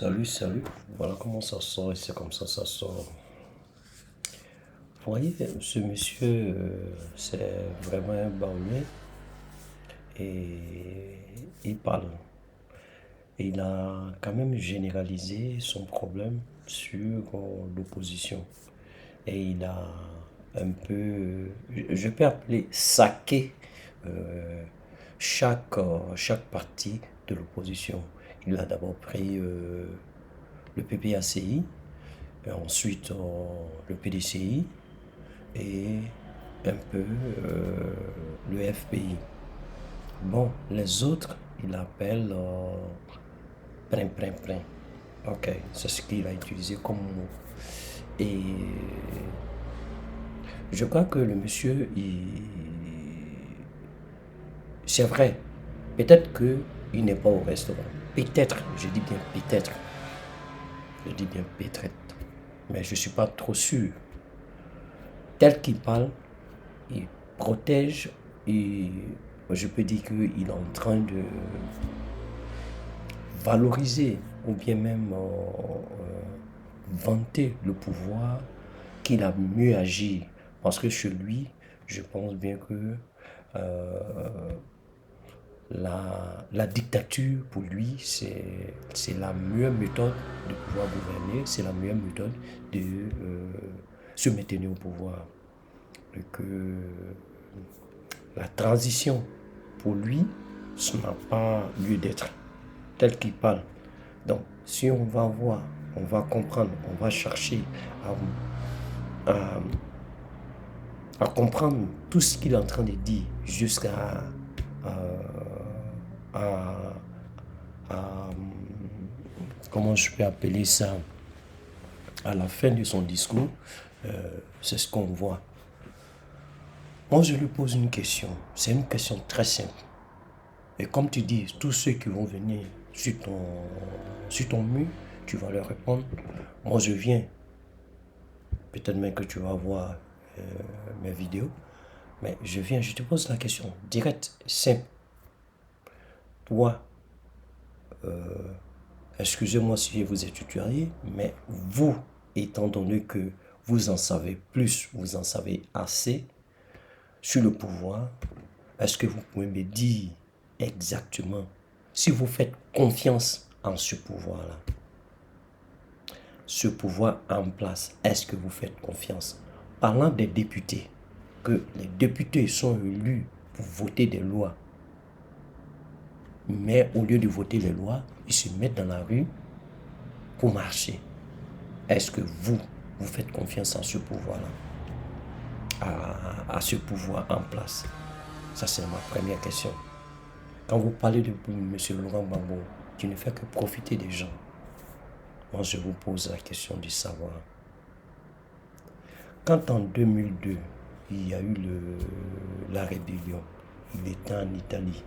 Salut, salut. Voilà comment ça sort et c'est comme ça sort. Vous voyez, ce monsieur, c'est vraiment un baoulé et il parle. Et il a quand même généralisé son problème sur l'opposition. Et il a un peu, je peux appeler saqué euh, chaque partie de l'opposition. Il a d'abord pris le PPACI, et ensuite le PDCI et un peu le FPI. Bon, les autres, il appelle prin. Ok, c'est ce qu'il a utilisé comme mot. Et je crois que le monsieur, c'est vrai, peut-être qu'il n'est pas au restaurant. Peut-être, je dis bien peut-être. Je dis bien peut-être. Mais je ne suis pas trop sûr. Tel qu'il parle, il protège et je peux dire qu'il est en train de valoriser ou bien même vanter le pouvoir qu'il a mieux agi. Parce que chez lui, je pense bien que euh, la dictature, pour lui, c'est la meilleure méthode de pouvoir gouverner, c'est la meilleure méthode de se maintenir au pouvoir. Et que la transition, pour lui, ça n'a pas lieu d'être tel qu'il parle. Donc, si on va voir, on va comprendre, on va chercher à, à comprendre tout ce qu'il est en train de dire jusqu'à à, à, comment je peux appeler ça, à la fin de son discours, c'est ce qu'on voit. Moi, je lui pose une question. C'est une question très simple. Et comme tu dis, tous ceux qui vont venir sur ton mur, tu vas leur répondre. Moi, je viens. Peut-être même que tu vas voir mes vidéos. Mais je viens, je te pose la question. Direct, simple. Toi, excusez-moi si je vous ai tutoyé, mais vous, étant donné que vous en savez plus, vous en savez assez sur le pouvoir, est-ce que vous pouvez me dire exactement si vous faites confiance en ce pouvoir-là, ce pouvoir en place, est-ce que vous faites confiance? Parlant des députés, que les députés sont élus pour voter des lois, mais au lieu de voter les lois, ils se mettent dans la rue pour marcher. Est-ce que vous faites confiance en ce pouvoir-là, à ce pouvoir en place? Ça, c'est ma première question. Quand vous parlez de M. Laurent Gbagbo, qui ne fait que profiter des gens, moi, je vous pose la question du savoir. Quand en 2002, il y a eu la rébellion, il était en Italie.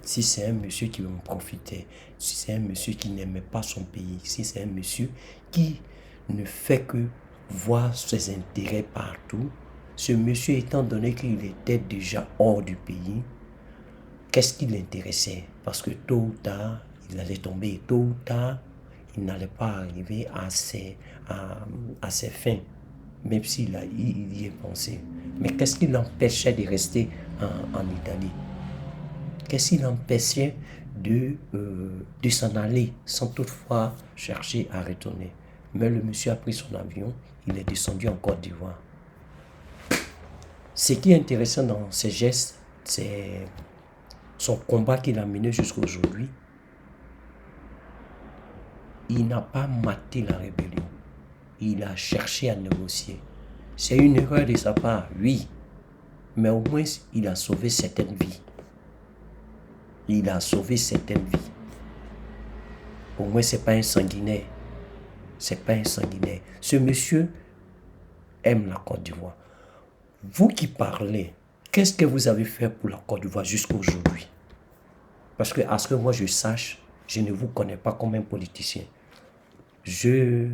Si c'est un monsieur qui en profitait, si c'est un monsieur qui n'aimait pas son pays, si c'est un monsieur qui ne fait que voir ses intérêts partout, ce monsieur, étant donné qu'il était déjà hors du pays, qu'est-ce qui l'intéressait? Parce que tôt ou tard, il allait tomber. Tôt ou tard, il n'allait pas arriver à ses fins, même s'il il y est pensé. Mais qu'est-ce qui l'empêchait de rester en Italie? Qu'est-ce qui l'empêchait de s'en aller sans toutefois chercher à retourner? Mais le monsieur a pris son avion, il est descendu en Côte d'Ivoire. Ce qui est intéressant dans ces gestes, c'est son combat qu'il a mené jusqu'à aujourd'hui. Il n'a pas maté la rébellion. Il a cherché à négocier. C'est une erreur de sa part, oui. Mais au moins, il a sauvé certaines vies. Il a sauvé certaines vies. Au moins, ce n'est pas un sanguinaire. C'est pas un sanguinaire. Ce monsieur aime la Côte d'Ivoire. Vous qui parlez, qu'est-ce que vous avez fait pour la Côte d'Ivoire jusqu'à aujourd'hui? Parce que, à ce que moi je sache, je ne vous connais pas comme un politicien. Je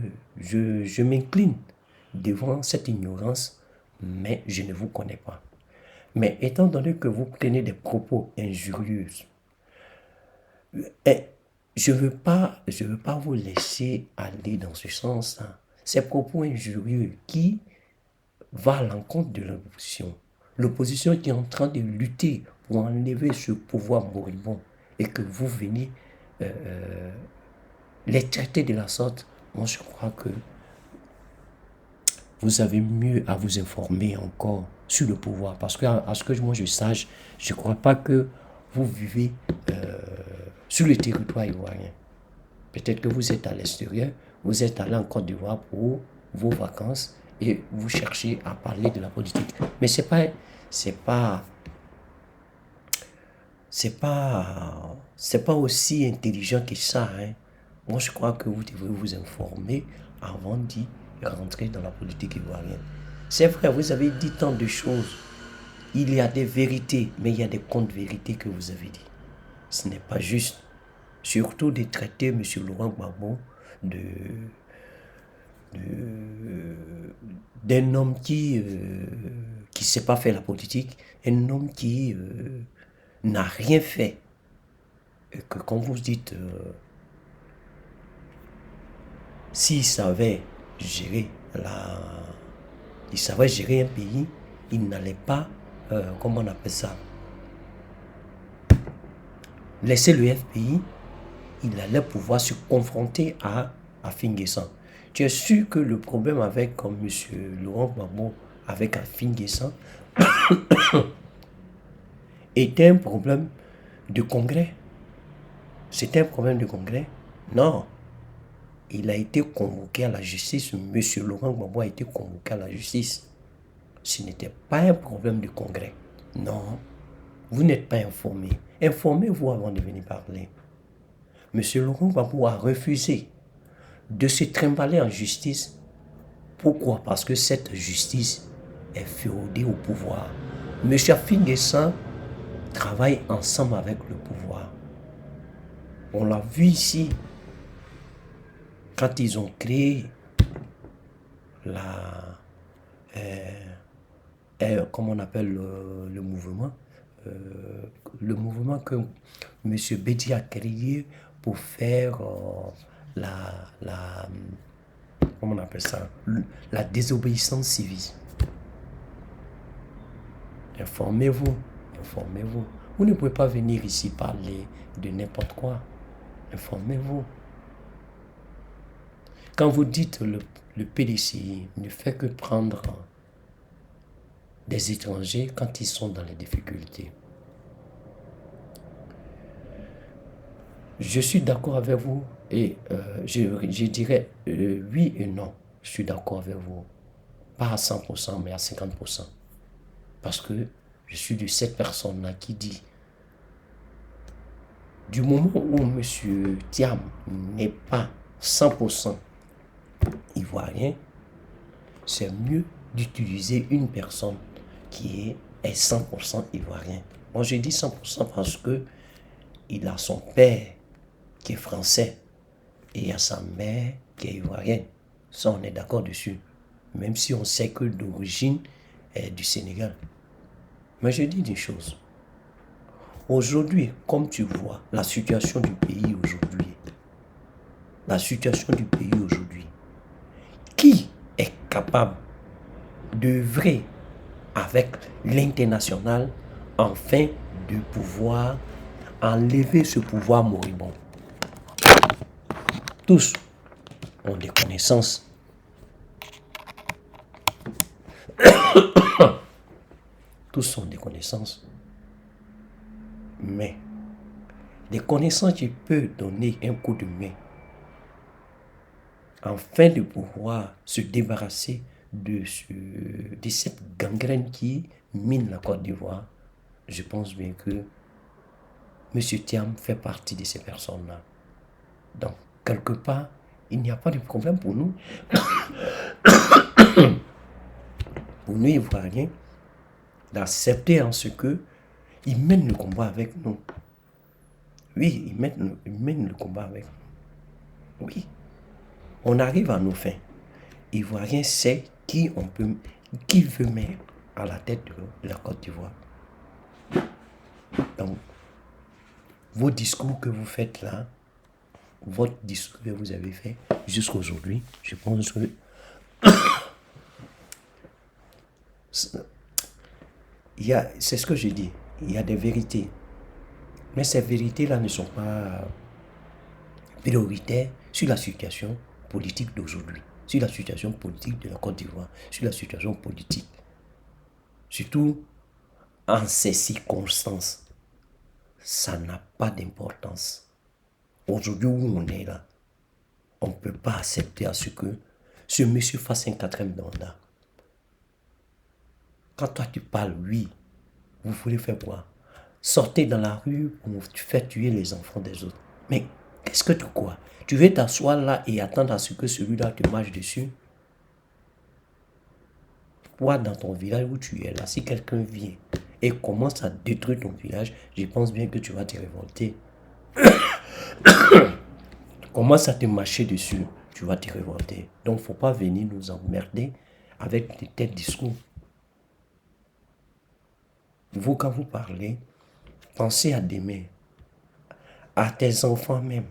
m'incline devant cette ignorance, mais je ne vous connais pas. Mais étant donné que vous tenez des propos injurieux, je veux pas vous laisser aller dans ce sens-là. Ces propos injurieux qui va à l'encontre de l'opposition. L'opposition qui est en train de lutter pour enlever ce pouvoir moribond et que vous venez les traiter de la sorte, moi je crois que vous avez mieux à vous informer encore sur le pouvoir. Parce que, à ce que moi je sache, je ne crois pas que vous vivez sur le territoire ivoirien. Peut-être que vous êtes à l'extérieur, vous êtes allé en Côte d'Ivoire pour vos vacances et vous cherchez à parler de la politique. Mais c'est pas aussi intelligent que ça, hein. Moi, je crois que vous devez vous informer avant d'y rentrer dans la politique ivoirienne. C'est vrai, vous avez dit tant de choses. Il y a des vérités, mais il y a des contre-vérités que vous avez dit. Ce n'est pas juste. Surtout de traiter M. Laurent Gbagbo d'un homme qui ne sait pas faire la politique, un homme qui n'a rien fait. Et que quand vous dites, s'il savait gérer il savait gérer un pays, il n'allait pas, comment on appelle ça, laisser le FPI, il allait pouvoir se confronter à Afin Guessan. Tu es sûr que le problème avec M. Laurent Gbagbo, avec Afin Guessan, était un problème de congrès? C'était un problème de congrès? Non. Il a été convoqué à la justice. M. Laurent Gbagbo a été convoqué à la justice. Ce n'était pas un problème de congrès. Non. Vous n'êtes pas informé. Informez-vous avant de venir parler. M. Laurent Gbagbo a refusé de se trimballer en justice. Pourquoi? Parce que cette justice est féodée au pouvoir. M. Afin Guessan travaille ensemble avec le pouvoir. On l'a vu ici, quand ils ont créé comment on appelle le mouvement, que M. Bédi a créé pour faire comment on appelle ça, la désobéissance civile. Informez-vous, informez-vous. Vous ne pouvez pas venir ici parler de n'importe quoi. Informez-vous. Quand vous dites le PDCI ne fait que prendre des étrangers quand ils sont dans les difficultés. Je suis d'accord avec vous et je dirais oui et non. Je suis d'accord avec vous. Pas à 100%, mais à 50%. Parce que je suis de cette personne-là qui dit, du moment où M. Thiam n'est pas 100% ivoirien, c'est mieux d'utiliser une personne qui est 100% ivoirien. Moi, je dis 100% parce que il a son père qui est français et il a sa mère qui est ivoirienne. Ça, on est d'accord dessus. Même si on sait que l'origine est du Sénégal. Mais je dis des choses. Aujourd'hui, comme tu vois, la situation du pays aujourd'hui, qui est capable d'œuvrer avec l'international afin de pouvoir enlever ce pouvoir moribond? Tous ont des connaissances. Tous ont des connaissances. Mais des connaissances qui peuvent donner un coup de main afin de pouvoir se débarrasser de cette gangrène qui mine la Côte d'Ivoire. Je pense bien que M. Thiam fait partie de ces personnes-là. Donc, quelque part, il n'y a pas de problème pour nous. Pour nous, Ivoiriens, d'accepter en ce que ils mènent le combat avec nous. Oui, ils mènent le combat avec nous. Oui. On arrive à nos fins. Ivoirien sait qui veut mettre à la tête de la Côte d'Ivoire. Donc, vos discours que vous faites là, votre discours que vous avez fait jusqu'à aujourd'hui, je pense que c'est ce que je dis, il y a des vérités. Mais ces vérités-là ne sont pas prioritaires sur la situation politique d'aujourd'hui, sur la situation politique de la Côte d'Ivoire, sur la situation politique. Surtout en ces circonstances, ça n'a pas d'importance. Aujourd'hui où on est là, on ne peut pas accepter à ce que ce monsieur fasse un quatrième mandat. Quand toi tu parles, oui, vous voulez faire quoi? Sortez dans la rue pour faire tuer les enfants des autres. Mais qu'est-ce que tu crois? Tu veux t'asseoir là et attendre à ce que celui-là te marche dessus? Toi, dans ton village où tu es là, si quelqu'un vient et commence à détruire ton village, je pense bien que tu vas te révolter. Commence à te marcher dessus, tu vas te révolter. Donc, il ne faut pas venir nous emmerder avec de tels discours. Vous, quand vous parlez, pensez à demain, à tes enfants même.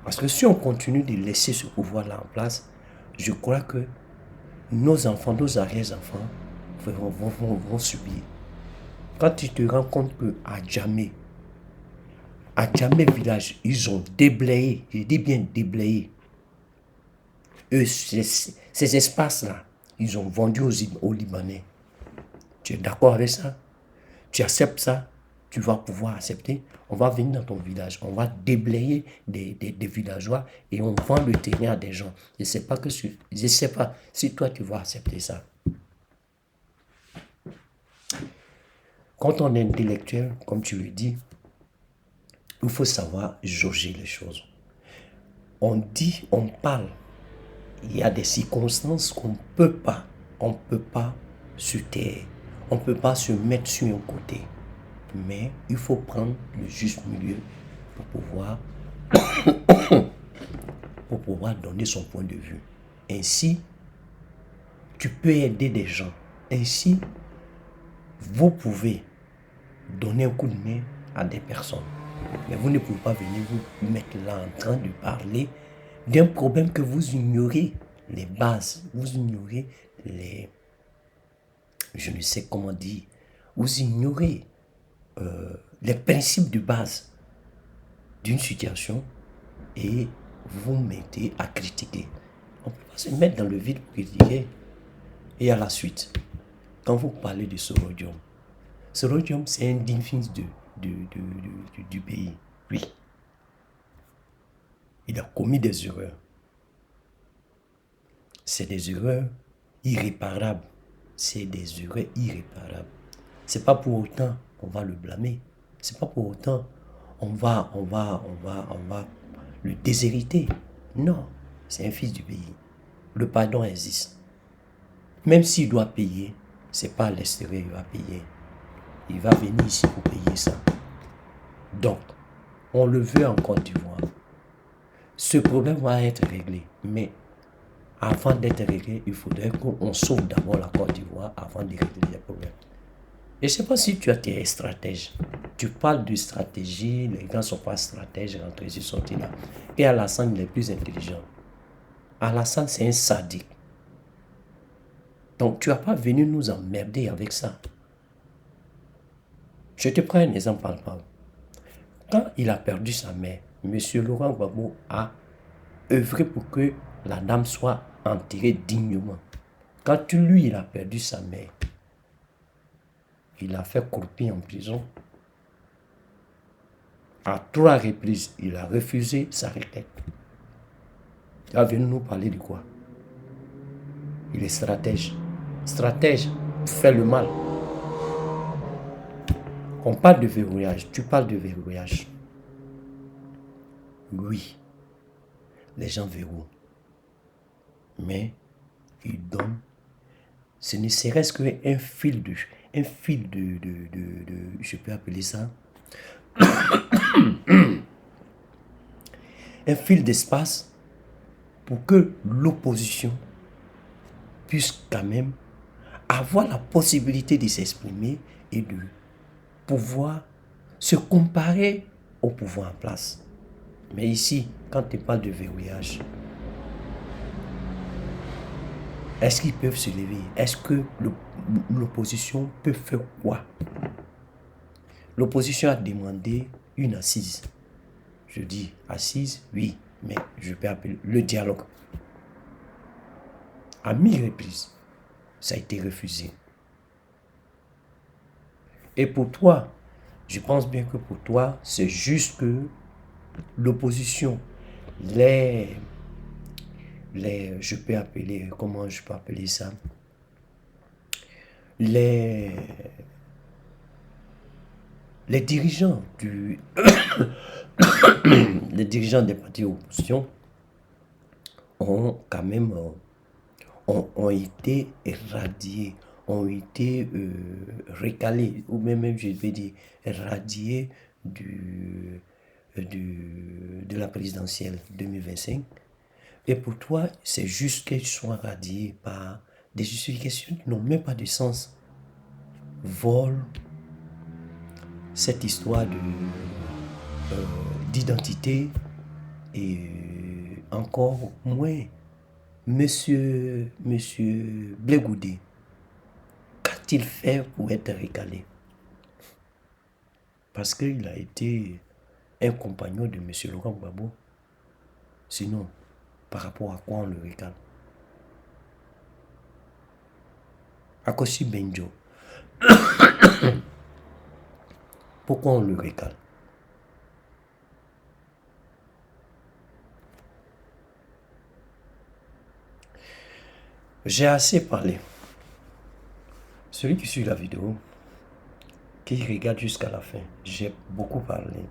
Parce que si on continue de laisser ce pouvoir-là en place, je crois que nos enfants, nos arrière-enfants vont subir. Quand tu te rends compte qu'à Djamé village, ils ont déblayé, je dis bien déblayé, ces espaces-là, ils ont vendu aux Libanais. Tu es d'accord avec ça? Tu acceptes ça? Tu vas pouvoir accepter? On va venir dans ton village, on va déblayer des villageois et on vend le terrain à des gens. Je ne sais pas si toi tu vas accepter ça. Quand on est intellectuel, comme tu le dis, il faut savoir jauger les choses. On dit, on parle. Il y a des circonstances qu'on ne peut pas se taire. On ne peut pas se mettre sur un côté. Mais il faut prendre le juste milieu pour pouvoir donner son point de vue. Ainsi, tu peux aider des gens. Ainsi, vous pouvez donner un coup de main à des personnes. Mais vous ne pouvez pas venir vous mettre là en train de parler d'un problème que vous ignorez les bases, vous ignorez je ne sais comment dire, vous ignorez les principes de base d'une situation et vous mettez à critiquer. On ne peut pas se mettre dans le vide pour critiquer. Et à la suite, quand vous parlez de Sorodium, c'est un digne fils du pays. Oui. Il a commis des erreurs. C'est des erreurs irréparables. C'est des erreurs irréparables. C'est pas pour autant qu'on va le blâmer. C'est pas pour autant on va le déshériter. Non, c'est un fils du pays. Le pardon existe. Même s'il doit payer, c'est pas à l'extérieur qu'il va payer. Il va venir ici pour payer ça. Donc, on le veut en Côte d'Ivoire. Ce problème va être réglé. Mais avant d'être réglé, il faudrait qu'on sauve d'abord la Côte d'Ivoire avant de régler les problèmes. Je ne sais pas si tu as été stratège. Tu parles de stratégie, les gens ne sont pas stratèges, rentrés sur sortis là. Et Alassane, il est plus intelligent. Alassane, c'est un sadique. Donc, tu n'as pas venu nous emmerder avec ça. Je te prends un exemple palpable. Quand il a perdu sa mère, M. Laurent Gbagbo a œuvré pour que la dame soit enterrée dignement. Quand lui, il a perdu sa mère, il a fait croupir en prison. À 3 reprises, il a refusé sa requête. Il va venir nous parler de quoi? Il est stratège. Stratège fait le mal. On parle de verrouillage. Tu parles de verrouillage. Oui, les gens verrouillent. Mais ils donnent. Ce ne serait-ce qu'un fil de, je peux appeler ça, un fil d'espace pour que l'opposition puisse quand même avoir la possibilité de s'exprimer et de pouvoir se comparer au pouvoir en place. Mais ici, quand tu parles de verrouillage, est-ce qu'ils peuvent se lever? Est-ce que l'opposition peut faire quoi? L'opposition a demandé une assise. Je dis assise, oui, mais je peux appeler le dialogue. À 1000 reprises, ça a été refusé. Et pour toi, je pense bien que pour toi, c'est juste que l'opposition, je peux appeler, comment je peux appeler ça? Les dirigeants les dirigeants des partis d'opposition ont quand même ont été radiés, ont été recalés, ou même je vais dire radiés de la présidentielle 2025. Et pour toi, c'est juste qu'ils soient radiés par des justifications qui n'ont même pas de sens. Vol, cette histoire d'identité et encore moins Monsieur Blé Goudé, qu'a-t-il fait pour être recalé? Parce qu'il a été un compagnon de Monsieur Laurent Gbagbo. Sinon, par rapport à quoi on le recale? Akosi Benjo, pourquoi on le recale? J'ai assez parlé. Celui qui suit la vidéo, qui regarde jusqu'à la fin, j'ai beaucoup parlé.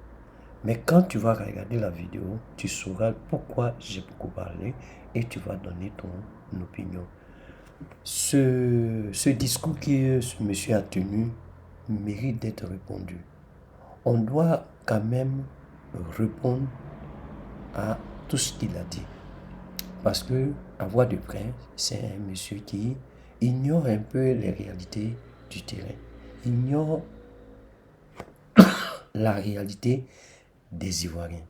Mais quand tu vas regarder la vidéo, tu sauras pourquoi j'ai beaucoup parlé et tu vas donner ton opinion. Ce discours que ce monsieur a tenu mérite d'être répondu. On doit quand même répondre à tout ce qu'il a dit. Parce que, à voix de presse, c'est un monsieur qui ignore un peu les réalités du terrain. Ignore la réalité des Ivoiriens.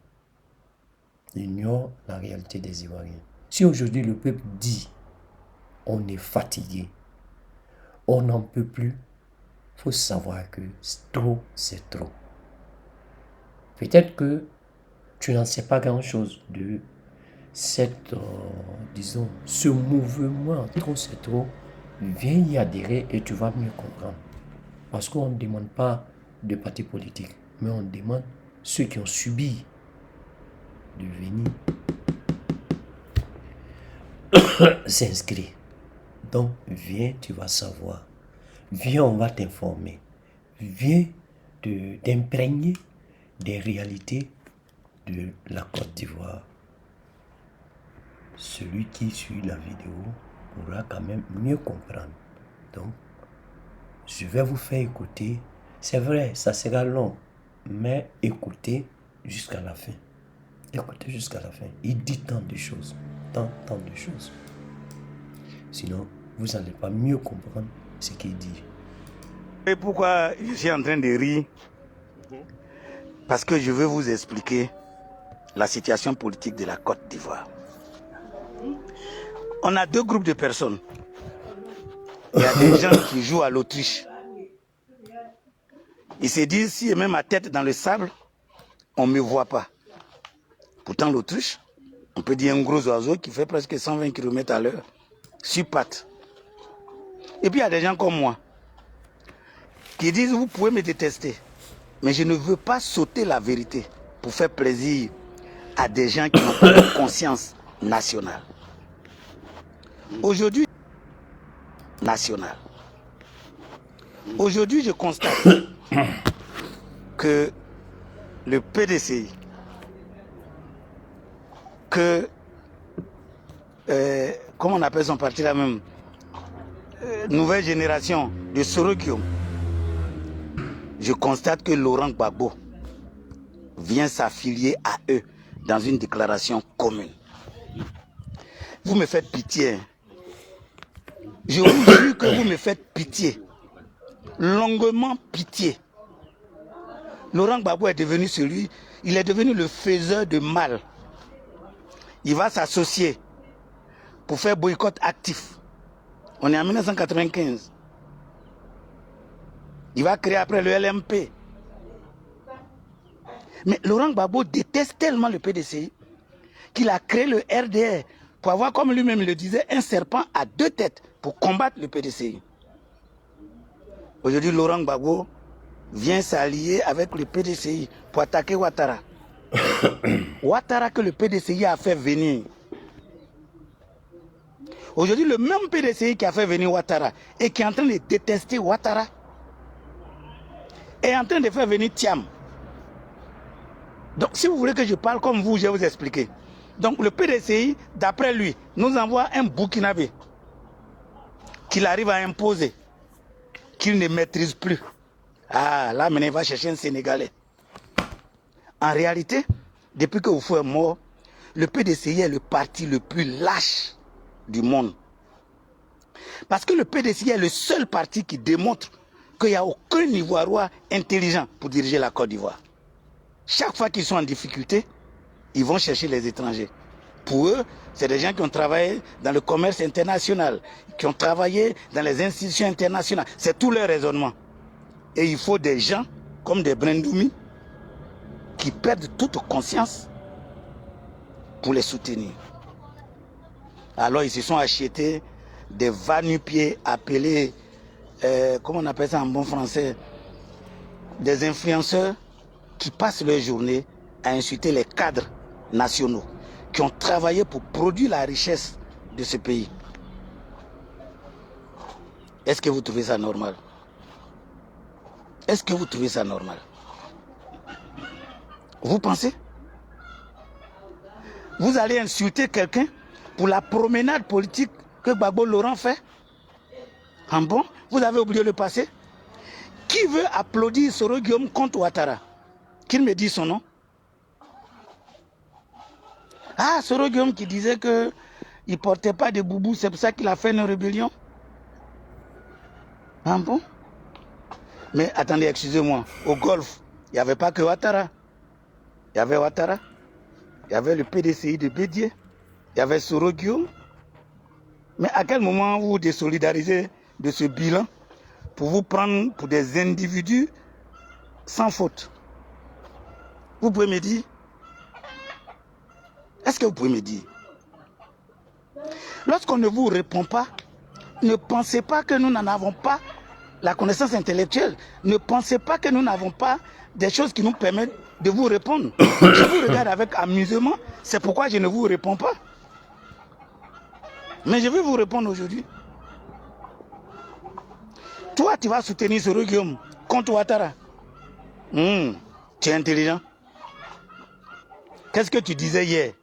Ignore la réalité des Ivoiriens. Si aujourd'hui le peuple dit on est fatigué, on n'en peut plus, il faut savoir que trop, c'est trop. Peut-être que tu n'en sais pas grand-chose de cette, disons, ce mouvement, trop c'est trop. Viens y adhérer et tu vas mieux comprendre. Parce qu'on ne demande pas de parti politique, mais on demande ceux qui ont subi de venir s'inscrire. Donc, viens, tu vas savoir. Viens, on va t'informer. Viens t'imprégner des réalités de la Côte d'Ivoire. Celui qui suit la vidéo pourra quand même mieux comprendre. Donc, je vais vous faire écouter. C'est vrai, ça sera long, mais écoutez jusqu'à la fin. Écoutez jusqu'à la fin. Il dit tant de choses. Tant de choses. Sinon, vous n'allez pas mieux comprendre ce qu'il dit. Et pourquoi je suis en train de rire? Parce que je veux vous expliquer la situation politique de la Côte d'Ivoire. On a deux groupes de personnes. Il y a des gens qui jouent à l'Autriche. Ils se disent, si je mets ma tête dans le sable, on ne me voit pas. Pourtant, l'Autriche, on peut dire un gros oiseau qui fait presque 120 km à l'heure, sur pattes. Et puis, il y a des gens comme moi, qui disent, vous pouvez me détester, mais je ne veux pas sauter la vérité pour faire plaisir à des gens qui n'ont pas de conscience nationale. Aujourd'hui, je constate que le PDCI, que, comment on appelle son parti là même, nouvelle génération de Sorokyo, je constate que Laurent Gbagbo vient s'affilier à eux dans une déclaration commune. Vous me faites pitié. Je vous jure que vous me faites pitié. Longuement pitié. Laurent Gbagbo est devenu celui il est devenu le faiseur de mal. Il va s'associer pour faire boycott actif. On est en 1995. Il va créer après le LMP. Mais Laurent Gbagbo déteste tellement le PDCI qu'il a créé le RDR pour avoir, comme lui-même le disait, un serpent à deux têtes pour combattre le PDCI. Aujourd'hui, Laurent Gbagbo vient s'allier avec le PDCI pour attaquer Ouattara. Ouattara que le PDCI a fait venir. Aujourd'hui, le même PDCI qui a fait venir Ouattara et qui est en train de détester Ouattara est en train de faire venir Thiam. Donc, si vous voulez que je parle comme vous, je vais vous expliquer. Donc, le PDCI, d'après lui, nous envoie un Burkinabé qu'il arrive à imposer, qu'il ne maîtrise plus. Ah, là, maintenant, il va chercher un Sénégalais. En réalité, depuis que Oufou est mort, le PDCI est le parti le plus lâche du monde. Parce que le PDCI est le seul parti qui démontre qu'il n'y a aucun Ivoirois intelligent pour diriger la Côte d'Ivoire. Chaque fois qu'ils sont en difficulté, ils vont chercher les étrangers. Pour eux, c'est des gens qui ont travaillé dans le commerce international, qui ont travaillé dans les institutions internationales. C'est tout leur raisonnement. Et il faut des gens comme des Brendoumi qui perdent toute conscience pour les soutenir. Alors ils se sont achetés des va-nu-pieds appelés, comment on appelle ça en bon français, des influenceurs qui passent leur journée à insulter les cadres nationaux qui ont travaillé pour produire la richesse de ce pays. Est-ce que vous trouvez ça normal? Est-ce que vous trouvez ça normal? Vous pensez? Vous allez insulter quelqu'un pour la promenade politique que Gbagbo Laurent fait? En bon? Vous avez oublié le passé? Qui veut applaudir Soro Guillaume contre Ouattara? Qu'il me dise son nom. Ah, Soro Guillaume qui disait qu'il ne portait pas de boubou, c'est pour ça qu'il a fait une rébellion. Ah bon? Mais attendez, excusez-moi, au Golfe, il n'y avait pas que Ouattara. Il y avait Ouattara, il y avait le PDCI de Bédié, il y avait Soro Guillaume. Mais à quel moment vous vous désolidarisez de ce bilan pour vous prendre pour des individus sans faute? Vous pouvez me dire? Est-ce que vous pouvez me dire? Lorsqu'on ne vous répond pas, ne pensez pas que nous n'en avons pas la connaissance intellectuelle. Ne pensez pas que nous n'avons pas des choses qui nous permettent de vous répondre. Je vous regarde avec amusement, c'est pourquoi je ne vous réponds pas. Mais je vais vous répondre aujourd'hui. Toi, tu vas soutenir Soro Guillaume contre Ouattara. Tu es intelligent. Qu'est-ce que tu disais hier?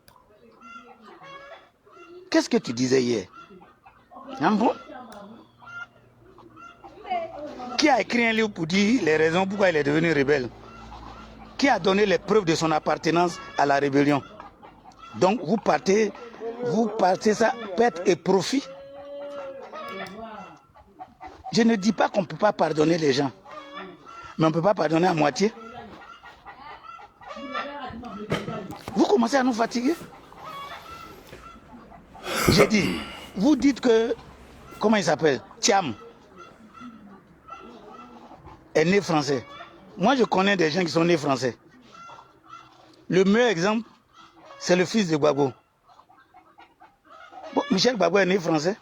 Qu'est-ce que tu disais hier? Ah bon? Qui a écrit un livre pour dire les raisons pourquoi il est devenu rebelle? Qui a donné les preuves de son appartenance à la rébellion? Donc vous partez ça, perte et profit. Je ne dis pas qu'on ne peut pas pardonner les gens, mais on ne peut pas pardonner à moitié. Vous commencez à nous fatiguer. J'ai dit, vous dites que, comment il s'appelle? Thiam est né français. Moi, je connais des gens qui sont nés français. Le meilleur exemple, c'est le fils de Gbagbo. Bon, Michel Gbagbo est né français.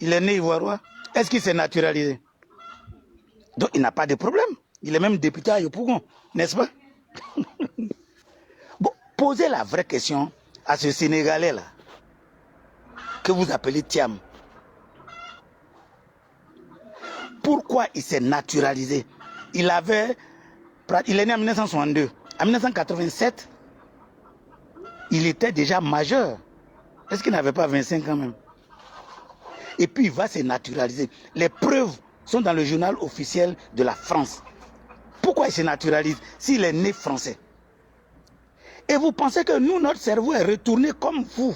Il est né ivoiriois. Est-ce qu'il s'est naturalisé? Donc, il n'a pas de problème. Il est même député à Yopougon, n'est-ce pas? Bon, posez la vraie question à ce Sénégalais-là, que vous appelez Thiam. Pourquoi il s'est naturalisé? Il est né en 1962. En 1987, il était déjà majeur. Est-ce qu'il n'avait pas 25 ans même? Et puis il va se naturaliser. Les preuves sont dans le journal officiel de la France. Pourquoi il se naturalise s'il est né français? Et vous pensez que nous, notre cerveau est retourné comme vous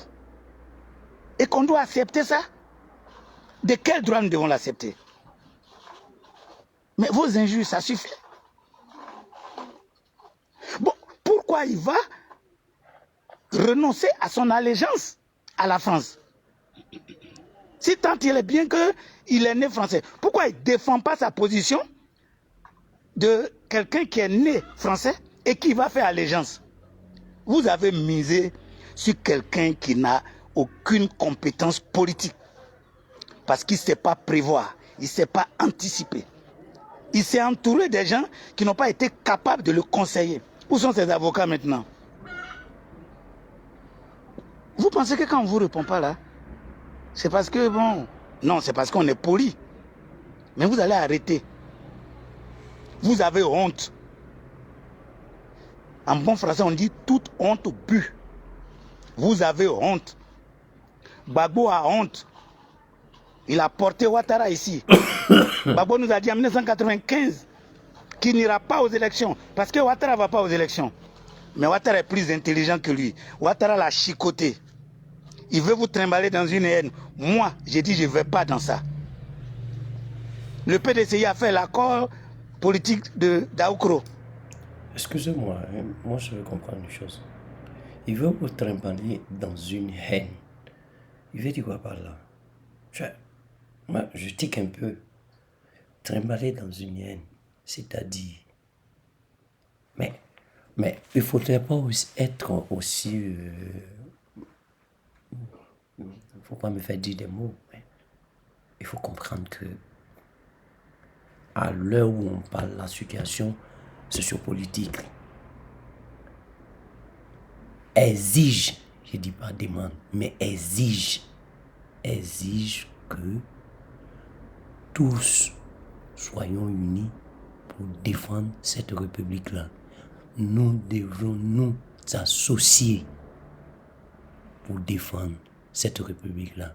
et qu'on doit accepter ça? De quel droit nous devons l'accepter? Mais vos injures, ça suffit. Bon, pourquoi pourquoi il va renoncer à son allégeance à la France? Si tant il est bien qu'il est né français, pourquoi il ne défend pas sa position de quelqu'un qui est né français et qui va faire allégeance? Vous avez misé sur quelqu'un qui n'a aucune compétence politique parce qu'il ne sait pas prévoir, il ne sait pas anticiper. Il s'est entouré des gens qui n'ont pas été capables de le conseiller. Où sont ces avocats maintenant? Vous pensez que quand on ne vous répond pas là, c'est parce que bon... Non, c'est parce qu'on est poli. Mais vous allez arrêter. Vous avez honte. En bon français, on dit toute honte au but. Vous avez honte. Gbagbo a honte. Il a porté Ouattara ici. Gbagbo nous a dit en 1995 qu'il n'ira pas aux élections. Parce que Ouattara ne va pas aux élections. Mais Ouattara est plus intelligent que lui. Ouattara l'a chicoté. Il veut vous trimballer dans une haine. Moi, j'ai dit je ne vais pas dans ça. Le PDCI a fait l'accord politique de Daoukro. Excusez-moi, moi je veux comprendre une chose. Il veut vous trimballer dans une haine. Il veut dire quoi par là? Moi, je tique un peu. Trimballer dans une haine, c'est-à-dire... Mais il ne faudrait pas être aussi... Il ne faut pas me faire dire des mots. Mais il faut comprendre que à l'heure où on parle de la situation sociopolitique, exige, je ne dis pas demande, mais exige que tous soyons unis pour défendre cette république-là. Nous devons nous associer pour défendre cette république-là.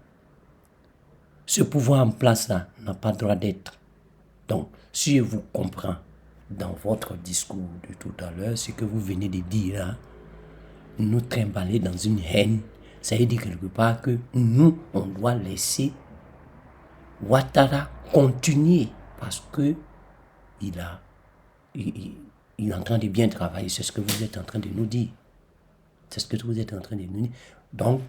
Ce pouvoir en place-là n'a pas le droit d'être. Donc, si je vous comprends dans votre discours de tout à l'heure, ce que vous venez de dire là, nous trimballer dans une haine, ça veut dire quelque part que nous, on doit laisser Ouattara continuer parce que il est en train de bien travailler. C'est ce que vous êtes en train de nous dire. C'est ce que vous êtes en train de nous dire. Donc,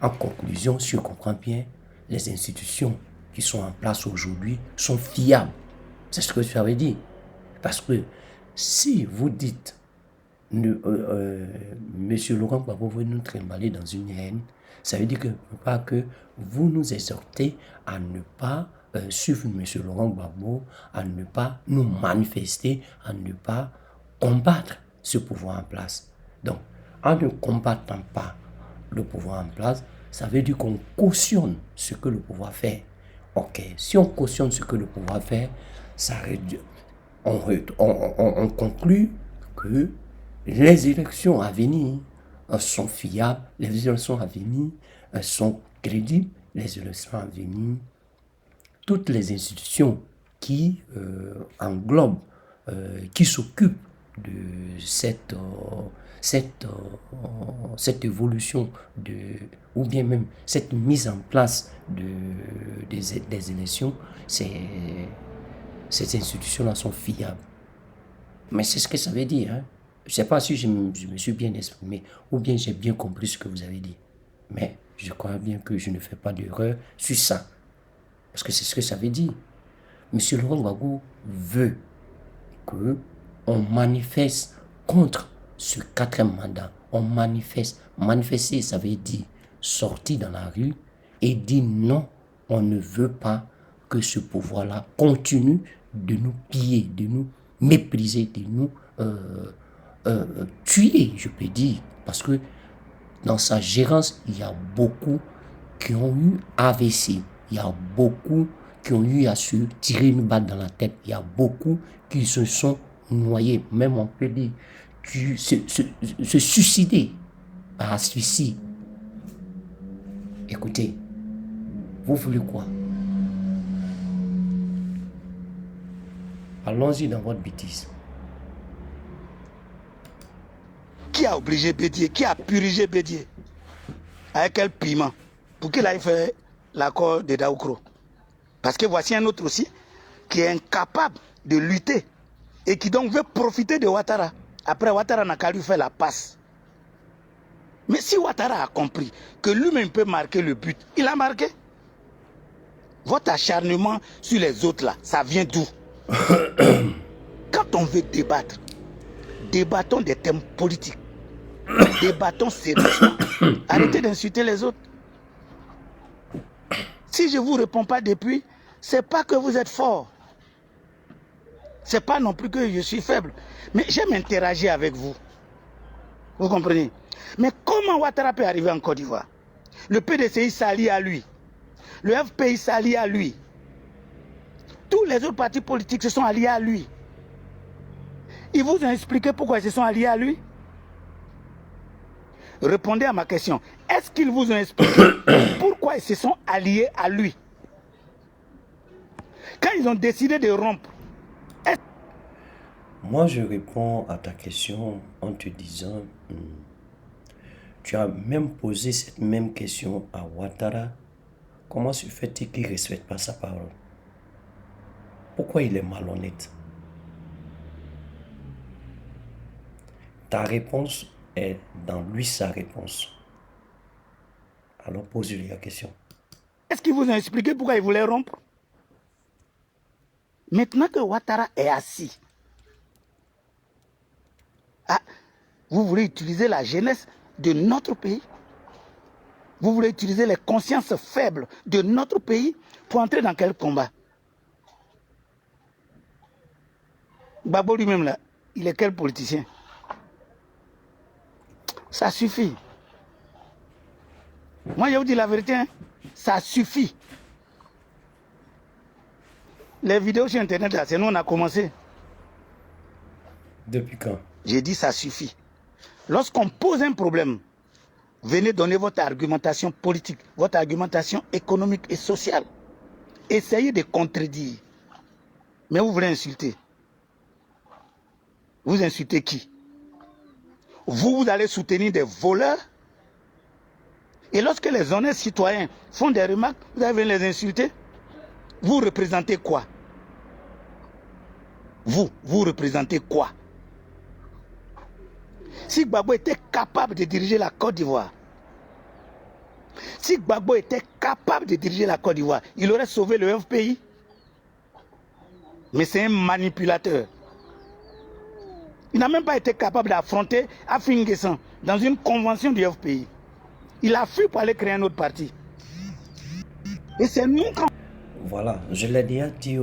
en conclusion, si je comprends bien, les institutions qui sont en place aujourd'hui sont fiables. C'est ce que tu avais dit. Parce que si vous dites, Monsieur Laurent Gbagbo veut nous trimballer dans une haine, ça veut dire que vous nous exhortez à ne pas suivre Monsieur Laurent Gbagbo, à ne pas nous manifester, à ne pas combattre ce pouvoir en place. Donc, en ne combattant pas le pouvoir en place, ça veut dire qu'on cautionne ce que le pouvoir fait. Ok, si on cautionne ce que le pouvoir fait, ça réduit, on conclut que les élections à venir sont fiables, les élections à venir sont crédibles, les élections à venir, toutes les institutions qui englobent, qui s'occupent de cette évolution ou bien même cette mise en place des élections, ces institutions-là sont fiables. Mais c'est ce que ça veut dire. Hein? Je ne sais pas si je me suis bien exprimé ou bien j'ai bien compris ce que vous avez dit. Mais je crois bien que je ne fais pas d'erreur sur ça. Parce que c'est ce que ça veut dire. Monsieur Laurent Gbagbo veut qu'on manifeste contre ce 4e mandat. On manifeste. Manifester, ça veut dire sortir dans la rue et dire non, on ne veut pas que ce pouvoir-là continue de nous piller, de nous mépriser, de nous tuer, je peux dire. Parce que dans sa gérance, il y a beaucoup qui ont eu AVC. Il y a beaucoup qui ont eu à se tirer une balle dans la tête. Il y a beaucoup qui se sont noyés. Même on peut dire se suicider par suicide. Écoutez, vous voulez quoi? Allons-y dans votre bêtise. Qui a obligé Bédié? Qui a purgé Bédié? Avec quel piment? Pour qu'il aille faire l'accord de Daoukro. Parce que voici un autre aussi qui est incapable de lutter et qui donc veut profiter de Ouattara. Après, Ouattara n'a qu'à lui faire la passe. Mais si Ouattara a compris que lui-même peut marquer le but, il a marqué. Votre acharnement sur les autres là, ça vient d'où? Quand on veut débattre, débattons des thèmes politiques. Débattons sérieusement. Arrêtez d'insulter les autres. Si je ne vous réponds pas depuis, ce n'est pas que vous êtes fort. Ce n'est pas non plus que je suis faible. Mais j'aime interagir avec vous. Vous comprenez? Mais comment Ouattara peut arriver en Côte d'Ivoire? Le PDCI s'allie à lui. Le FPI s'allie à lui. Tous les autres partis politiques se sont alliés à lui. Ils vous ont expliqué pourquoi ils se sont alliés à lui? Répondez à ma question. Est-ce qu'ils vous ont expliqué pourquoi ils se sont alliés à lui? Quand ils ont décidé de rompre. Moi, je réponds à ta question en te disant, tu as même posé cette même question à Ouattara. Comment se fait-il qu'il ne respecte pas sa parole? Pourquoi il est malhonnête? Ta réponse est dans lui sa réponse. Alors pose-lui la question. Est-ce qu'ils vous ont expliqué pourquoi ils voulaient rompre? Maintenant que Ouattara est assis, vous voulez utiliser la jeunesse de notre pays? Vous voulez utiliser les consciences faibles de notre pays pour entrer dans quel combat? Babo lui-même là, il est quel politicien? Ça suffit. Moi je vous dis la vérité, hein? Ça suffit. Les vidéos sur internet là, c'est nous on a commencé. Depuis quand? J'ai dit ça suffit. Lorsqu'on pose un problème, venez donner votre argumentation politique, votre argumentation économique et sociale. Essayez de contredire. Mais vous voulez insulter. Vous insultez qui? Vous allez soutenir des voleurs. Et lorsque les honnêtes citoyens font des remarques, vous allez les insulter. Vous représentez quoi? Vous représentez quoi? Si Gbagbo était capable de diriger la Côte d'Ivoire, si Gbagbo était capable de diriger la Côte d'Ivoire, il aurait sauvé le FPI. Mais c'est un manipulateur. Il n'a même pas été capable d'affronter Afin N'Guessan dans une convention du FPI. Il a fui pour aller créer un autre parti. Et c'est nous quand... Voilà, je l'ai déjà dit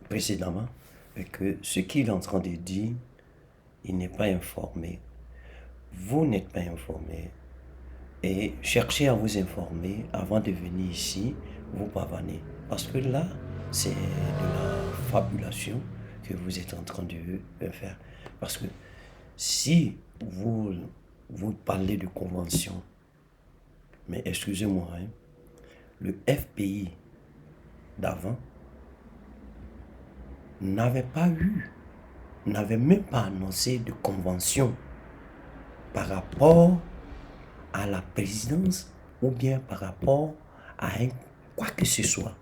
précédemment que ce qu'il est en train de dire, il n'est pas informé. Vous n'êtes pas informé. Et cherchez à vous informer avant de venir ici, vous pavaner. Parce que là, c'est de la fabulation que vous êtes en train de faire. Parce que si vous parlez de convention, mais excusez-moi, hein, le FPI d'avant n'avait même pas annoncé de convention par rapport à la présidence ou bien par rapport à quoi que ce soit.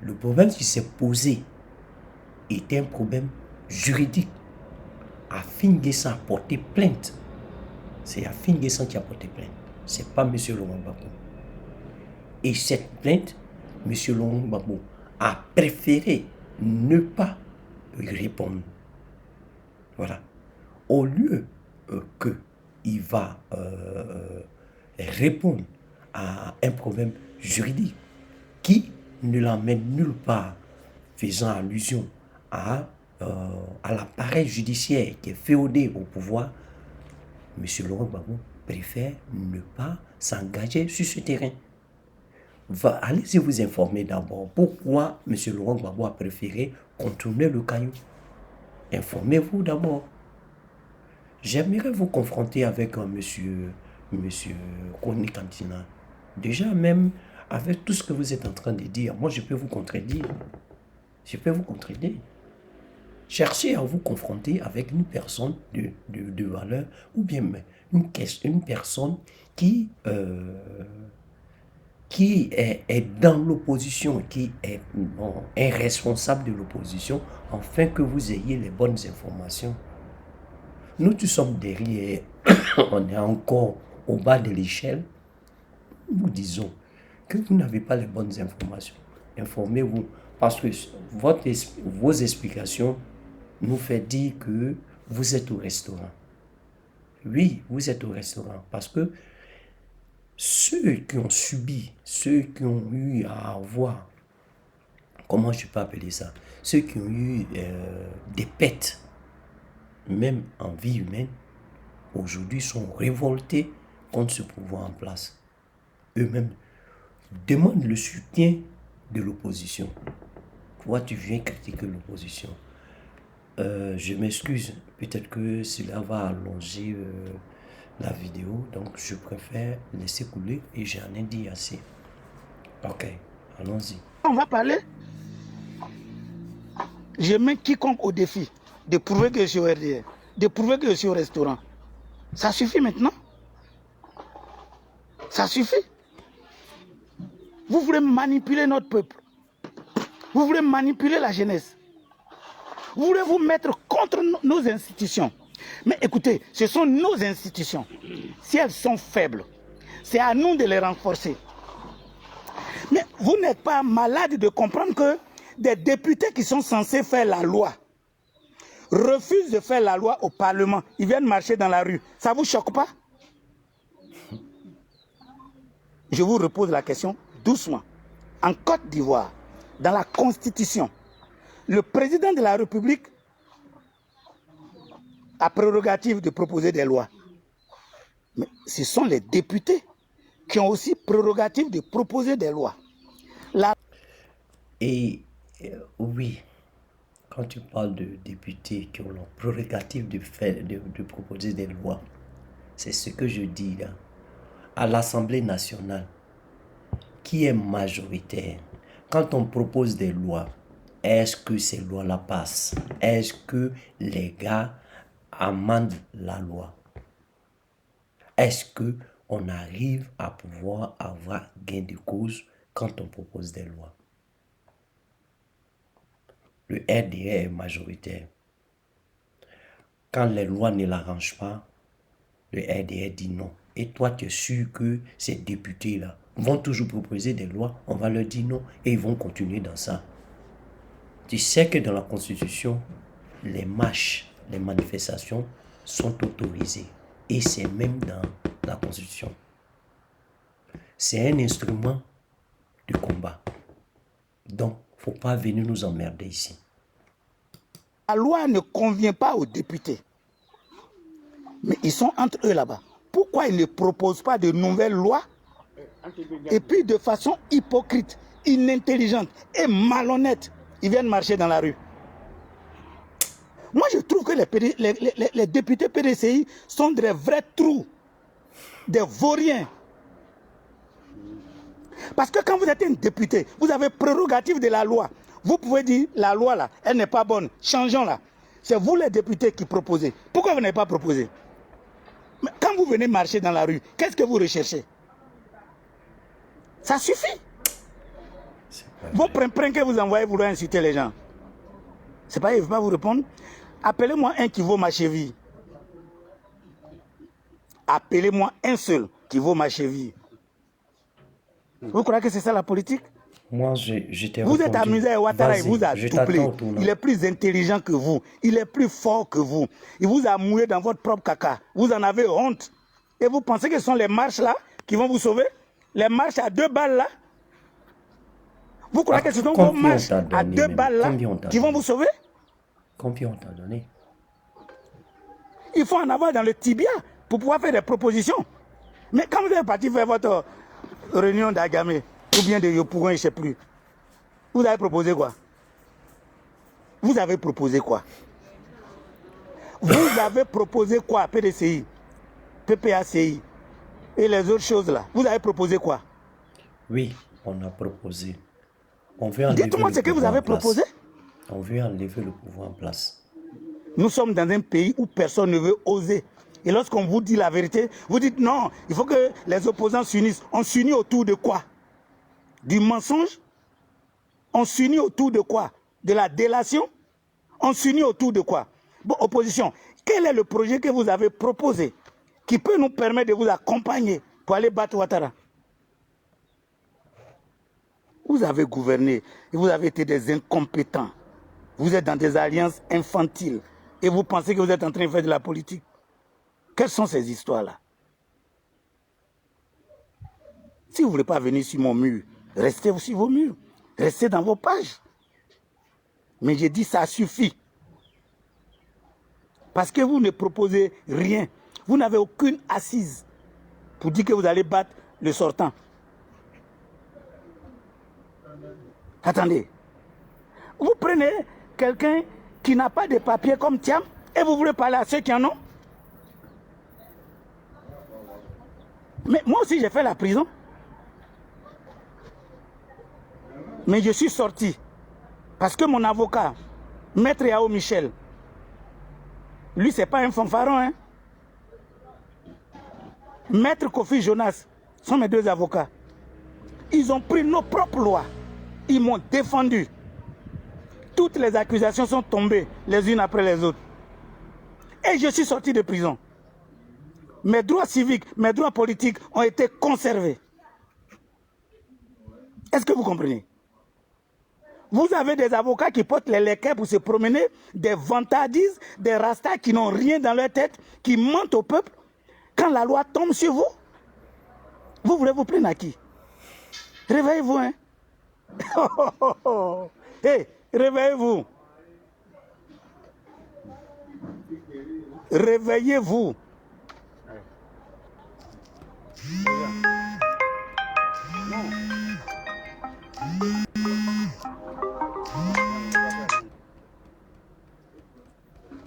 Le problème qui s'est posé était un problème juridique. Afin N'Guessan a porté plainte. C'est Afin N'Guessan qui a porté plainte. Ce n'est pas M. Laurent Gbagbo. Et cette plainte, M. Laurent Gbagbo a préféré ne pas répondre. Voilà. Au lieu qu'il va répondre à un problème juridique qui ne l'emmène nulle part, faisant allusion à l'appareil judiciaire qui est féodé au pouvoir, M. Laurent Gbagbo préfère ne pas s'engager sur ce terrain. Allez-y vous informer d'abord pourquoi M. Laurent Gbagbo a préféré contourner le caillou. Informez-vous d'abord. J'aimerais vous confronter avec monsieur Kone Kantina. Déjà même, avec tout ce que vous êtes en train de dire, moi je peux vous contredire. Je peux vous contredire. Cherchez à vous confronter avec une personne de valeur ou bien une personne qui qui est dans l'opposition, qui est responsable de l'opposition, afin que vous ayez les bonnes informations. Nous, tous sommes derrière, on est encore au bas de l'échelle. Nous disons que vous n'avez pas les bonnes informations. Informez-vous, parce que vos explications nous font dire que vous êtes au restaurant. Oui, vous êtes au restaurant, parce que ceux qui ont subi, ceux qui ont eu à avoir, comment je peux appeler ça, ceux qui ont eu des pets, même en vie humaine, aujourd'hui sont révoltés contre ce pouvoir en place. Eux-mêmes demandent le soutien de l'opposition. Toi, tu viens critiquer l'opposition. Je m'excuse, peut-être que cela va allonger la vidéo, donc je préfère laisser couler et j'en ai dit assez. Ok, allons-y. On va parler. Je mets quiconque au défi de prouver que je suis au RDR, de prouver que je suis au restaurant. Ça suffit maintenant. Ça suffit. Vous voulez manipuler notre peuple. Vous voulez manipuler la jeunesse. Vous voulez vous mettre contre nos institutions. Mais écoutez, ce sont nos institutions. Si elles sont faibles, c'est à nous de les renforcer. Mais vous n'êtes pas malade de comprendre que des députés qui sont censés faire la loi refusent de faire la loi au Parlement. Ils viennent marcher dans la rue. Ça ne vous choque pas? Je vous repose la question doucement. En Côte d'Ivoire, dans la Constitution, le président de la République a prérogative de proposer des lois. Mais ce sont les députés qui ont aussi prérogative de proposer des lois. Et oui, quand tu parles de députés qui ont la prérogative de proposer des lois, c'est ce que je dis là. À l'Assemblée nationale, qui est majoritaire, quand on propose des lois, est-ce que ces lois-là passent? Est-ce que les gars amendent la loi? Est-ce qu'on arrive à pouvoir avoir gain de cause quand on propose des lois? Le RDR est majoritaire. Quand les lois ne l'arrangent pas, le RDR dit non. Et toi, tu es sûr que ces députés-là vont toujours proposer des lois, on va leur dire non et ils vont continuer dans ça. Tu sais que dans la Constitution, les marches, les manifestations sont autorisées. Et c'est même dans la Constitution. C'est un instrument de combat. Donc, il ne faut pas venir nous emmerder ici. La loi ne convient pas aux députés. Mais ils sont entre eux là-bas. Pourquoi ils ne proposent pas de nouvelles lois? Et puis de façon hypocrite, inintelligente et malhonnête, ils viennent marcher dans la rue. Moi, je trouve que les députés PDCI sont des vrais trous, des vauriens. Parce que quand vous êtes un député, vous avez prérogative de la loi. Vous pouvez dire, la loi là, elle n'est pas bonne, changeons-la. C'est vous les députés qui proposez. Pourquoi vous n'avez pas proposé? Mais quand vous venez marcher dans la rue, qu'est-ce que vous recherchez? Ça suffit. Vos prin-prin que vous envoyez vouloir insulter les gens. C'est pas, il ne veut pas vous répondre. Appelez-moi un qui vaut ma cheville. Appelez-moi un seul qui vaut ma cheville. Vous croyez que c'est ça la politique? Moi, j'étais Vous êtes amusé à Ouattara, il vous a doublé. Il est plus intelligent que vous. Il est plus fort que vous. Il vous a mouillé dans votre propre caca. Vous en avez honte. Et vous pensez que ce sont les marches là qui vont vous sauver? Les marches à 2 balles là? Vous croyez que ce sont vos marches à 2 balles là qui vont vous sauver? Combien on t'a donné? Il faut en avoir dans le tibia pour pouvoir faire des propositions. Mais quand vous êtes parti faire votre réunion d'Agamé, ou bien de Yopougon, je ne sais plus, vous avez proposé quoi? Vous avez proposé quoi? Vous avez proposé quoi? PDCI, PPACI et les autres choses là. Vous avez proposé quoi? Oui, on a proposé. Dites-moi ce que vous avez proposé. On veut enlever le pouvoir en place. Nous sommes dans un pays où personne ne veut oser. Et lorsqu'on vous dit la vérité, vous dites non, il faut que les opposants s'unissent. On s'unit autour de quoi? du mensonge. On s'unit autour de quoi? De la délation. On s'unit autour de quoi? Bon, opposition, quel est le projet que vous avez proposé qui peut nous permettre de vous accompagner pour aller battre Ouattara? Vous avez gouverné et vous avez été des incompétents. Vous êtes dans des alliances infantiles et vous pensez que vous êtes en train de faire de la politique. Quelles sont ces histoires-là? Si vous ne voulez pas venir sur mon mur, restez sur vos murs. Restez dans vos pages. Mais j'ai dit ça suffit. Parce que vous ne proposez rien. Vous n'avez aucune assise pour dire que vous allez battre le sortant. Attendez. Vous prenez quelqu'un qui n'a pas de papier comme Thiam et vous voulez parler à ceux qui en ont? Mais moi aussi j'ai fait la prison. Mais je suis sorti. Parce que mon avocat, Maître Yao Michel, lui c'est pas un fanfaron. Hein? Maître Kofi Jonas sont mes deux avocats. Ils ont pris nos propres lois. Ils m'ont défendu. Toutes les accusations sont tombées les unes après les autres. Et je suis sorti de prison. Mes droits civiques, mes droits politiques ont été conservés. Est-ce que vous comprenez? Vous avez des avocats qui portent les léquets pour se promener, des vantardises, des rastas qui n'ont rien dans leur tête, qui mentent au peuple. Quand la loi tombe sur vous, vous voulez vous plaindre à qui? Réveillez-vous, hein? Hey, réveillez-vous. Réveillez-vous.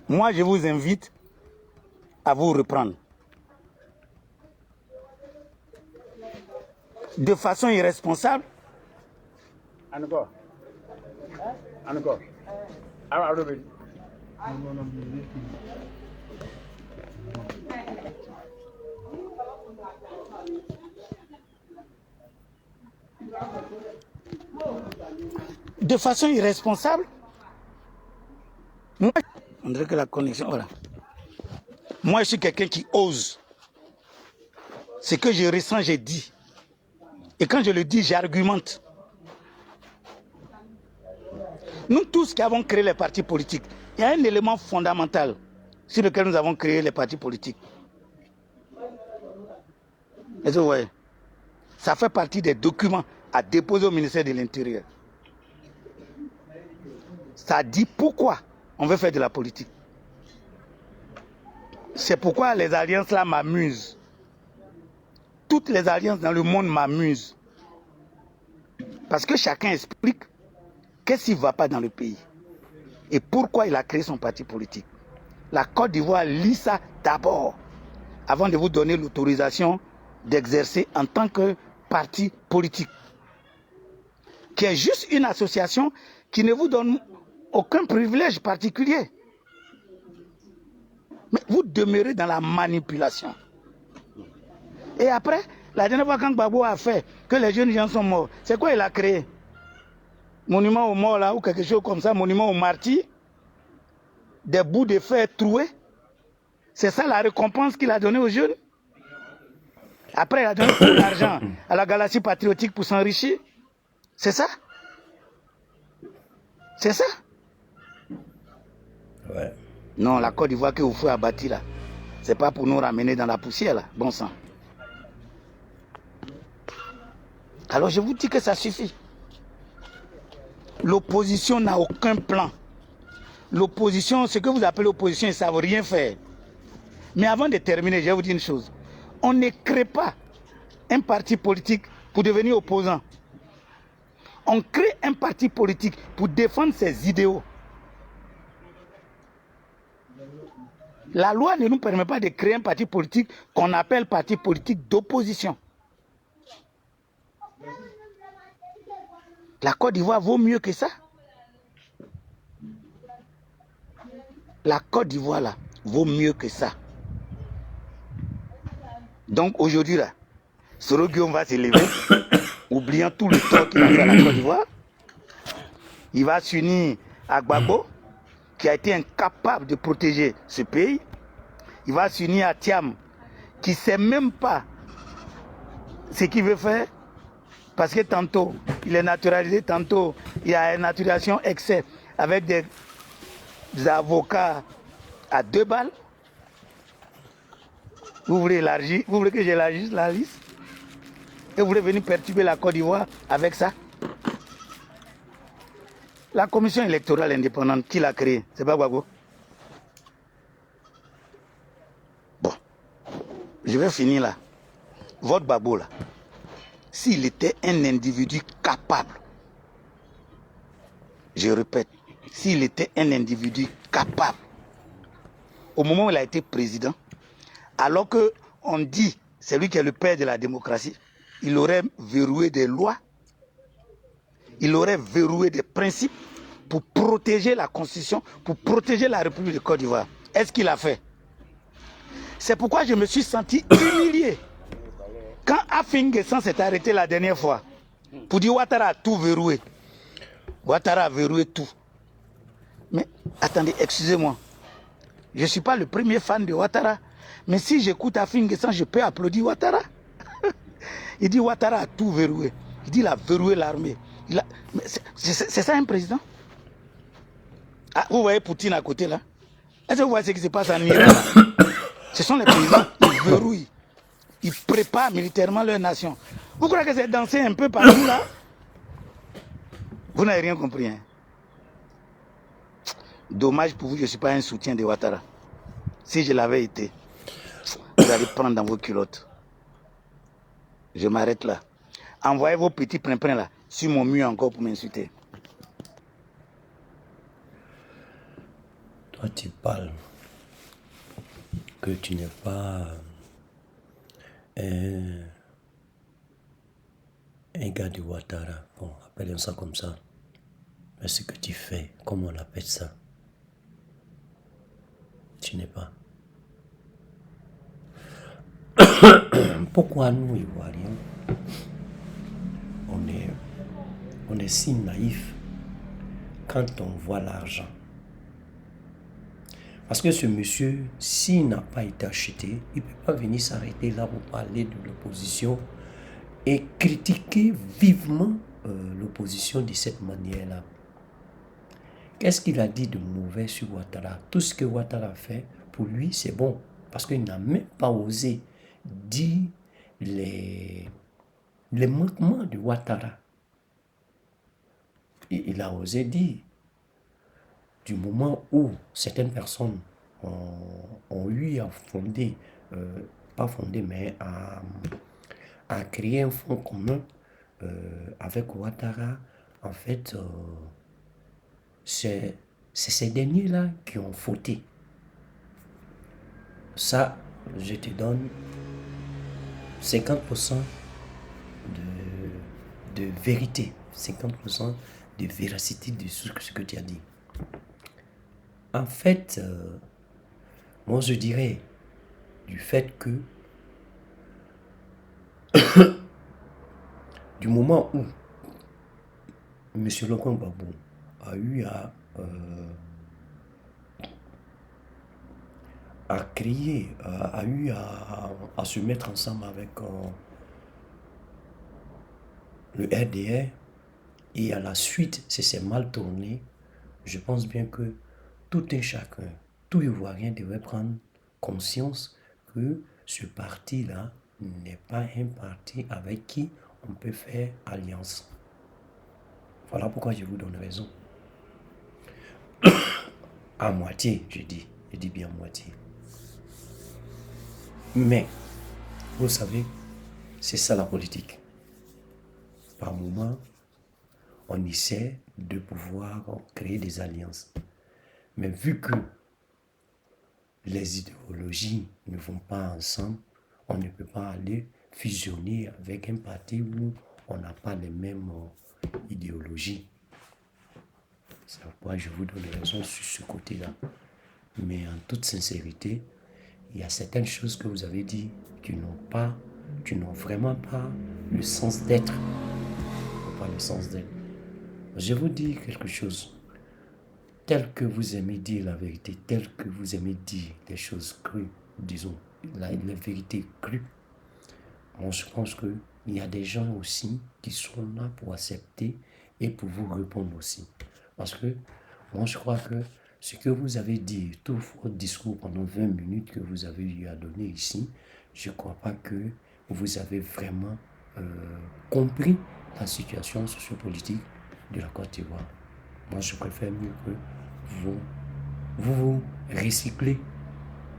Moi, je vous invite à vous reprendre. De façon irresponsable. Encore. De façon irresponsable. Moi, on dirait que la connexion, voilà. Moi, je suis quelqu'un qui ose. Ce que je ressens, j'ai dit. Et quand je le dis, j'argumente. Nous tous qui avons créé les partis politiques, il y a un élément fondamental sur lequel nous avons créé les partis politiques. Et vous voyez, ça fait partie des documents à déposer au ministère de l'Intérieur. Ça dit pourquoi on veut faire de la politique. C'est pourquoi les alliances là m'amusent. Toutes les alliances dans le monde m'amusent. Parce que chacun explique qu'est-ce qui ne va pas dans le pays. Et pourquoi il a créé son parti politique. La Côte d'Ivoire lit ça d'abord, avant de vous donner l'autorisation d'exercer en tant que parti politique. Qui est juste une association qui ne vous donne aucun privilège particulier. Mais vous demeurez dans la manipulation. Et après, la dernière fois quand Gbagbo a fait que les jeunes gens sont morts, c'est quoi il a créé? Monument aux morts là, ou quelque chose comme ça, monument aux martyrs, des bouts de fer troués. C'est ça la récompense qu'il a donnée aux jeunes. Après, il a donné tout l'argent à la galaxie patriotique pour s'enrichir. C'est ça? C'est ça? Ouais. Non, la Côte d'Ivoire que vous faites abattre là, c'est pas pour nous ramener dans la poussière là, bon sang. Alors je vous dis que ça suffit. L'opposition n'a aucun plan. L'opposition, ce que vous appelez l'opposition, ils ne savent rien faire. Mais avant de terminer, je vais vous dire une chose. On ne crée pas un parti politique pour devenir opposant. On crée un parti politique pour défendre ses idéaux. La loi ne nous permet pas de créer un parti politique qu'on appelle parti politique d'opposition. La Côte d'Ivoire vaut mieux que ça. La Côte d'Ivoire là vaut mieux que ça. Donc aujourd'hui là, Soro Guillaume va se lever oubliant tout le tort qu'il a fait à la Côte d'Ivoire. Il va s'unir à Gbagbo, qui a été incapable de protéger ce pays. Il va s'unir à Thiam, qui ne sait même pas ce qu'il veut faire. Parce que tantôt, il est naturalisé, tantôt, il y a une naturalisation excès avec des avocats à 2 balles. Vous voulez élargir, vous voulez que j'élargisse la liste? Et vous voulez venir perturber la Côte d'Ivoire avec ça? La commission électorale indépendante, qui l'a créée? C'est pas Gbagbo? Bon, je vais finir là. Votre Gbagbo là, s'il était un individu capable, je répète, s'il était un individu capable, au moment où il a été président, alors qu'on dit c'est lui qui est le père de la démocratie, il aurait verrouillé des lois, il aurait verrouillé des principes pour protéger la Constitution, pour protéger la République de Côte d'Ivoire. Est-ce qu'il a fait? C'est pourquoi je me suis senti humilié quand Afin Guessan s'est arrêté la dernière fois pour dire Ouattara a tout verrouillé. Ouattara a verrouillé tout. Mais attendez, excusez-moi. Je ne suis pas le premier fan de Ouattara. Mais si j'écoute Afin Guessan, je peux applaudir Ouattara. Il dit Ouattara a tout verrouillé. Il dit il a verrouillé l'armée. C'est ça un président? Ah, vous voyez Poutine à côté là? Est-ce que vous voyez ce qui se passe en Iran? Ce sont les présidents qui verrouillent. Ils préparent militairement leur nation. Vous croyez que c'est danser un peu partout là? Vous n'avez rien compris. Hein? Dommage pour vous, je ne suis pas un soutien de Ouattara. Si je l'avais été, vous allez prendre dans vos culottes. Je m'arrête là. Envoyez vos petits primpins là, sur mon mur encore pour m'insulter. Toi, tu parles que tu n'es pas un gars de Ouattara. Bon, appelons ça comme ça. Mais ce que tu fais, comment on appelle ça? Tu n'es pas. Pourquoi nous, Ivoiriens, on est si naïfs quand on voit l'argent? Parce que ce monsieur, s'il n'a pas été acheté, il ne peut pas venir s'arrêter là pour parler de l'opposition et critiquer vivement l'opposition de cette manière-là. Qu'est-ce qu'il a dit de mauvais sur Ouattara? Tout ce que Ouattara fait, pour lui, c'est bon. Parce qu'il n'a même pas osé dire les manquements de Ouattara. Et il a osé dire, du moment où certaines personnes ont eu à fonder, pas fonder, mais à créer un fonds commun avec Ouattara, en fait, c'est ces derniers-là qui ont fauté. Ça, je te donne 50% de vérité, 50% de véracité de ce que tu as dit. En fait, moi je dirais du fait que du moment où M. Laurent Gbagbo a eu à créer, a eu à se mettre ensemble avec le RDR et à la suite, ça s'est mal tourné, je pense bien que tout un chacun, tout Ivoirien devrait prendre conscience que ce parti-là n'est pas un parti avec qui on peut faire alliance. Voilà pourquoi je vous donne raison. À moitié, je dis bien moitié. Mais, vous savez, c'est ça la politique. Par moment, on essaie de pouvoir créer des alliances. Mais vu que les idéologies ne vont pas ensemble, on ne peut pas aller fusionner avec un parti où on n'a pas les mêmes idéologies. C'est pourquoi je vous donne raison sur ce côté-là. Mais en toute sincérité, il y a certaines choses que vous avez dit qui n'ont vraiment pas le sens d'être pas l'essence d'elle. Je vous dis quelque chose. Tel que vous aimez dire la vérité, tel que vous aimez dire les choses crues, disons, les vérités crues, moi je pense qu'il y a des gens aussi qui sont là pour accepter et pour vous répondre aussi. Parce que moi je crois que ce que vous avez dit, tout votre discours pendant 20 minutes que vous avez eu à donner ici, je ne crois pas que vous avez vraiment compris la situation sociopolitique de la Côte d'Ivoire. Moi, je préfère mieux que vous recyclez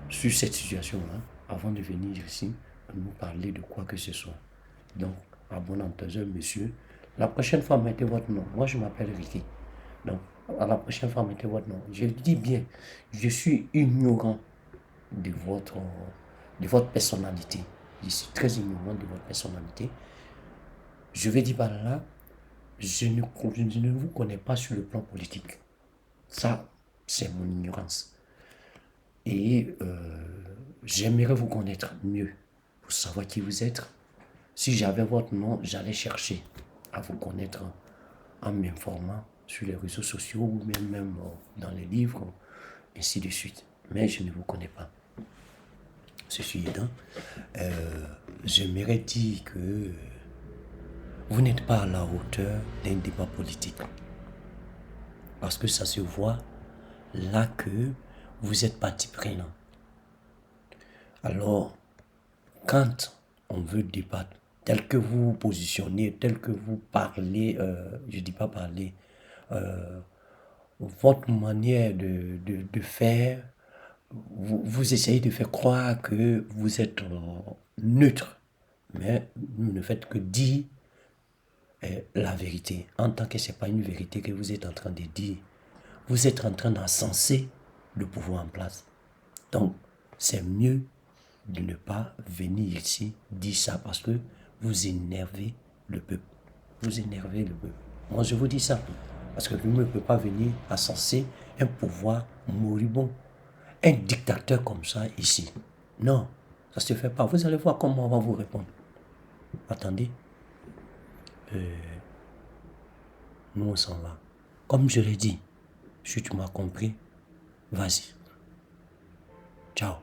sur cette situation-là avant de venir ici nous parler de quoi que ce soit. Donc, à bon entendeur, monsieur, la prochaine fois, mettez votre nom. Moi, je m'appelle Ricky. Donc, à la prochaine fois, mettez votre nom. Je dis bien, je suis ignorant de votre personnalité. Je suis très ignorant de votre personnalité. Je vais dire par là, je ne vous connais pas sur le plan politique. Ça, c'est mon ignorance. Et j'aimerais vous connaître mieux pour savoir qui vous êtes. Si j'avais votre nom, j'allais chercher à vous connaître en m'informant sur les réseaux sociaux ou même dans les livres, ainsi de suite. Mais je ne vous connais pas. Ceci étant, j'aimerais dire que vous n'êtes pas à la hauteur d'un débat politique. Parce que ça se voit là que vous êtes partie prenante. Alors, quand on veut débattre, tel que vous vous positionnez, tel que vous parlez, je ne dis pas parler, votre manière de faire, vous essayez de faire croire que vous êtes neutre, mais vous ne faites que dire la vérité. En tant que ce n'est pas une vérité que vous êtes en train de dire, vous êtes en train d'encenser le pouvoir en place. Donc, c'est mieux de ne pas venir ici dire ça parce que vous énervez le peuple. Vous énervez le peuple. Moi, je vous dis ça parce que vous ne pouvez pas venir encenser un pouvoir moribond, un dictateur comme ça ici. Non, ça ne se fait pas. Vous allez voir comment on va vous répondre. Attendez. Nous, on s'en va. Comme je l'ai dit, si tu m'as compris, vas-y. Ciao.